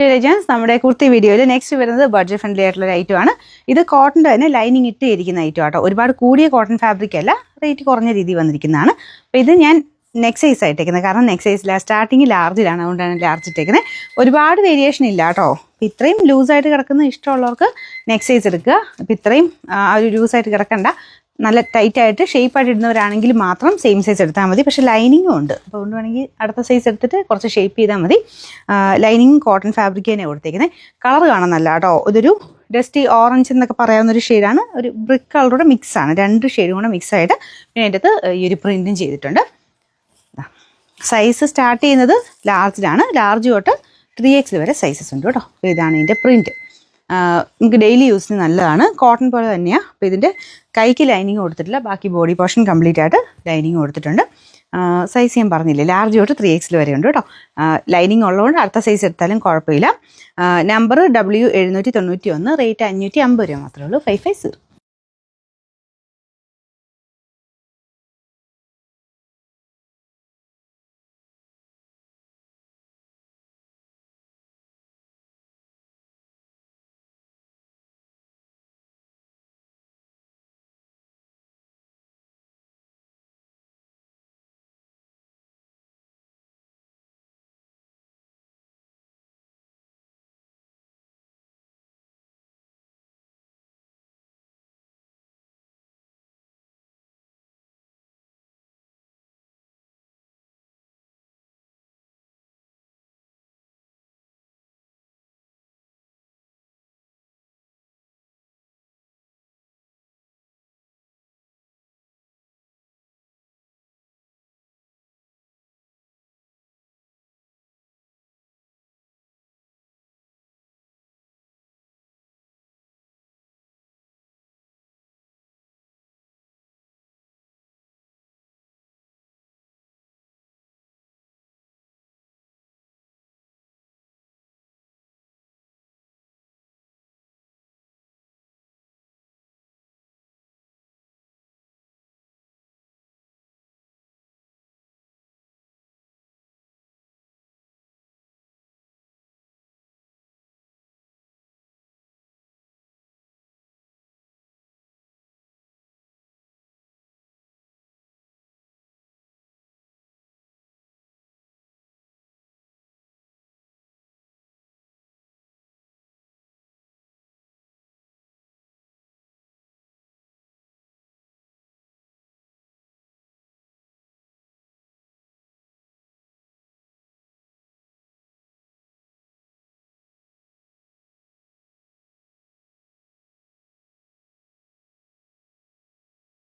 നമ്മുടെ കുർത്തി വീഡിയോയിൽ നെക്സ്റ്റ് വരുന്നത് ബഡ്ജറ്റ് ഫ്രണ്ട്ലി ആയിട്ടുള്ള ഒരു ഐറ്റം ആണ്. ഇത് കോട്ടൻ്റെ തന്നെ ലൈനിങ് ഇട്ട് ഇരിക്കുന്ന ഐറ്റം ആട്ടോ. ഒരുപാട് കൂടിയ കോട്ടൺ ഫാബ്രിക് അല്ല, റേറ്റ് കുറഞ്ഞ രീതിയിൽ വന്നിരിക്കുന്നതാണ്. അപ്പോൾ ഇത് ഞാൻ നെക്ക് സൈസ് ആയിട്ടേക്കുന്നത്, കാരണം നെക്ക് സൈസിൽ സ്റ്റാർട്ടിങ് ലാർജിലാണ്, അതുകൊണ്ടാണ് ലാർജ് ഇട്ടേക്കുന്നത്. ഒരുപാട് വേരിയേഷൻ ഇല്ല കേട്ടോ. അപ്പോൾ ഇത്രയും ലൂസായിട്ട് കിടക്കുന്ന ഇഷ്ടമുള്ളവർക്ക് നെക്ക് സൈസ് എടുക്കുക. അപ്പോൾ ഇത്രയും ഒരു ലൂസായിട്ട് കിടക്കണ്ട, നല്ല ടൈറ്റായിട്ട് ഷേപ്പായിട്ട് ഇടുന്നവരാണെങ്കിൽ മാത്രം സെയിം സൈസ് എടുത്താൽ മതി. പക്ഷേ ലൈനിങ്ങും ഉണ്ട്, അപ്പോൾ അതുകൊണ്ട് വേണമെങ്കിൽ അടുത്ത സൈസ് എടുത്തിട്ട് കുറച്ച് ഷേപ്പ് ചെയ്താൽ മതി. ലൈനിങ് കോട്ടൺ ഫാബ്രിക് തന്നെ കൊടുത്തേക്കുന്നത്. കളർ കാണാൻ നല്ല കേട്ടോ. ഇതൊരു ഡസ്റ്റി ഓറഞ്ച് എന്നൊക്കെ പറയാവുന്നൊരു ഷെയ്ഡാണ്. ഒരു ബ്രിക്ക് കളറുടെ മിക്സാണ്, 2 ഷെയ്ഡും കൂടെ മിക്സ് ആയിട്ട്. പിന്നെ അതിൻ്റെ അകത്ത് ഈ ഒരു പ്രിൻറ്റും ചെയ്തിട്ടുണ്ട്. സൈസ് സ്റ്റാർട്ട് ചെയ്യുന്നത് ലാർജിലാണ്. ലാർജ് തൊട്ട് 3X വരെ സൈസസ് ഉണ്ട് കേട്ടോ. അപ്പോൾ ഇതാണ് ഇതിൻ്റെ പ്രിൻറ്റ്. നമുക്ക് ഡെയിലി യൂസിന് നല്ലതാണ്. കോട്ടൺ പോലെ തന്നെയാണ്. അപ്പോൾ ഇതിൻ്റെ കൈക്ക് ലൈനിങ് കൊടുത്തിട്ടില്ല, ബാക്കി ബോഡി പോർഷൻ കംപ്ലീറ്റ് ആയിട്ട് ലൈനിങ് കൊടുത്തിട്ടുണ്ട്. സൈസ് ഞാൻ പറഞ്ഞില്ലേ, ലാർജ് തൊട്ട് 3X വരെ ഉണ്ട് കേട്ടോ. ലൈനിങ് ഉള്ളതുകൊണ്ട് അടുത്ത സൈസ് എടുത്താലും കുഴപ്പമില്ല. നമ്പർ W791, റേറ്റ് 550 രൂപ മാത്രമേ ഉള്ളൂ. 550.